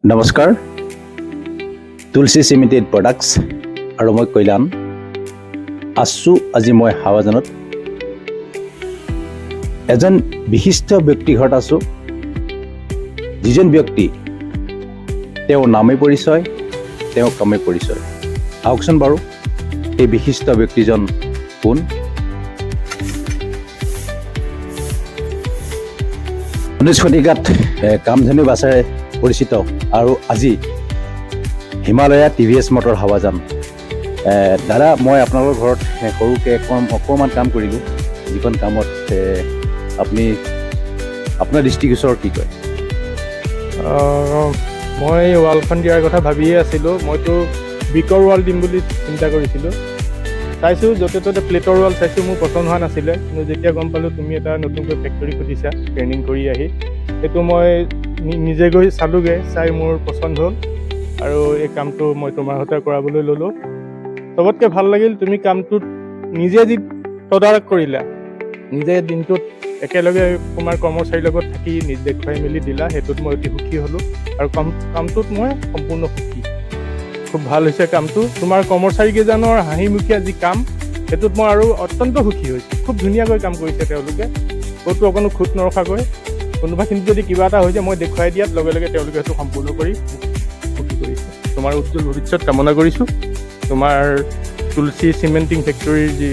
নমস্কাৰ, তুলসী চিমেণ্টেড প্ৰডাক্টছ আৰু মই কল্যাণ আছোঁ। আজি মই হাৱাজানত এজন বিশিষ্ট ব্যক্তি ঘৰত আছোঁ, যিজন ব্যক্তি তেওঁ নামে পৰিচয়, তেওঁ কামে পৰিচয়। আহকচোন বাৰু এই বিশিষ্ট ব্যক্তিজন কোন? 19 শতিকাত কামধেনু বাছেৰে পৰিচিত আৰু আজি হিমালয়া TVS মটৰ হাৱাজান। দাদা, মই আপোনালোকৰ ঘৰত সৰুকৈ অকণমান কাম কৰিলোঁ, যিখন কামত আপুনি আপোনাৰ দৃষ্টিগোচৰ কি কয়? মই ৱালখন দিয়াৰ কথা ভাবিয়ে আছিলোঁ। মইতো বিকৰ ৱাল দিম বুলি চিন্তা কৰিছিলোঁ। চাইছোঁ য'তে ত'তে প্লেটৰ ৱাল চাইছোঁ, মোৰ পচন্দ হোৱা নাছিলে। কিন্তু যেতিয়া গম পালোঁ তুমি এটা নতুনকৈ ফেক্টৰী খুলিছা ট্ৰেইনিং কৰি আহি, সেইটো মই নিজে গৈ চালোঁগৈ, চাই মোৰ পচন্দ হ'ল আৰু এই কামটো মই তোমাৰ সৈতে কৰাবলৈ ল'লোঁ। চবতকৈ ভাল লাগিল তুমি কামটোত নিজে যি তদাৰক কৰিলা, নিজে দিনটোত একেলগে তোমাৰ কৰ্মচাৰীৰ লগত থাকি নিজে দেখুৱাই মেলি দিলা, সেইটোত মই অতি সুখী হ'লোঁ আৰু কামটোত মই সম্পূৰ্ণ সুখী। খুব ভাল হৈছে কামটো। তোমাৰ কৰ্মচাৰীকেইজনৰ হাঁহিমুখীয়া যি কাম, সেইটোত মই আৰু অত্যন্ত সুখী হৈছোঁ। খুব ধুনীয়াকৈ কাম কৰিছে তেওঁলোকে, ক'তো অকণো খুঁত নৰখাকৈ। কোনোবাখিনিত যদি কিবা এটা হৈছে মই দেখুৱাই দিয়াত লগে লগে তেওঁলোকে সেইটো সম্পূৰ্ণ কৰি সুখী কৰিছে। তোমাৰ উজ্জ্বল ভৱিষ্যত কামনা কৰিছোঁ। তোমাৰ তুলসী চিমেণ্টিং ফেক্টৰীৰ যি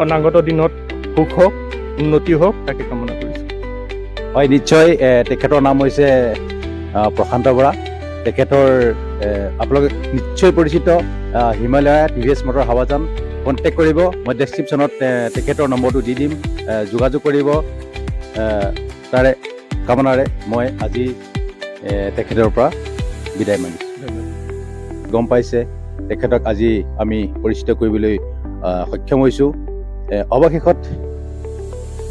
অনাগত দিনত সুখ হওক, উন্নতি হওক, তাকে কামনা কৰিছোঁ। হয়, নিশ্চয়। তেখেতৰ নাম হৈছে প্ৰশান্ত বৰা। তেখেতৰ আপোনালোকে নিশ্চয় পৰিচিত, Himalaya TVS motor Hawajan. Contact কৰিব, মই ডেছক্ৰিপশ্যনত তেখেতৰ নম্বৰটো দি দিম, যোগাযোগ কৰিব। তাৰে কামনাৰে মই আজি তেখেতৰ পৰা বিদায় মাগিছোঁ। গম পাইছে, তেখেতক আজি আমি পৰিচিত কৰিবলৈ সক্ষম হৈছোঁ। অৱশেষত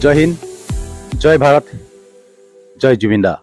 জয় হিন্দ, জয় ভাৰত, জয় জুবিন দা।